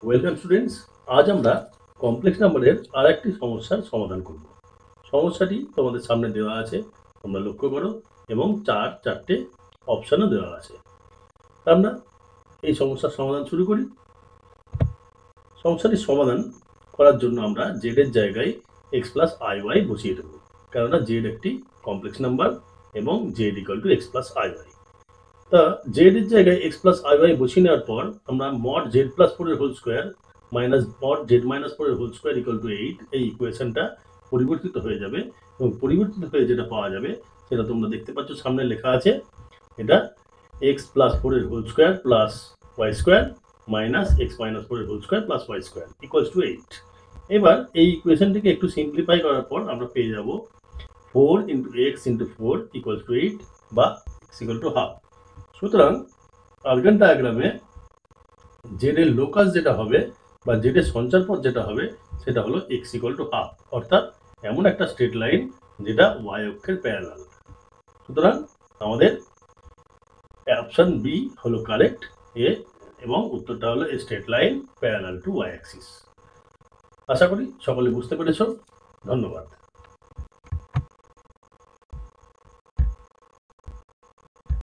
Welcome students. আজ আমরা complex নাম্বারের আর একটি সমস্যার সমাধান করব। সমস্যাটি তোমাদের সামনে দেওয়া আছে, তোমরা লক্ষ্য করো, এবং চারটে অপশানও দেওয়া আছে। আমরা এই সমস্যার সমাধান শুরু করি। সমস্যাটির সমাধান করার জন্য আমরা জেড এর জায়গায় এক্স প্লাস আই ওয়াই বসিয়ে দেবো, কেননা জেড একটি কমপ্লেক্স নাম্বার এবং Z equal to X plus I Y. তা জেড এর জায়গায় এক্স প্লাস আই ওয়াই বসিয়ে নেওয়ার পর আমরা মড জেড প্লাস ফোর এর whole square minus mod Z minus four এর হোল স্কোয়ার ইকুয়াল টু 8 এই ইকুয়েশনটা পরিবর্তিত হয়ে যাবে, এবং পরিবর্তিত হয়ে যেটা পাওয়া যাবে সেটা তোমরা দেখতে পাচ্ছ সামনে লেখা আছে। এটা এক্স প্লাস ফোর এর whole square plus Y square minus X minus four এর whole square plus Y square equals to 8। এবার এই ইকুয়েশনটিকে একটু সিম্পলিফাই করার পর আমরা পেয়ে যাব 4 into x into four equals to 8 বা এক্স ইকুয়াল টু হাফ। সুতরাং আর্গান ডায়াগ্রামে জেড এর লোকাস যেটা হবে বা জেড এর সঞ্চার পথ যেটা হবে সেটা হলো এক্স ইকুয়াল টু হাফ, অর্থাৎ এমন একটা স্ট্রেট লাইন যেটা ওয়াই অক্ষের প্যারালাল। সুতরাং আমাদের অপশন বি হলো কারেক্ট এ, এবং উত্তরটা হলো a straight line parallel to Y axis. আশা করি সকলে বুঝতে পেরেছ। ধন্যবাদ।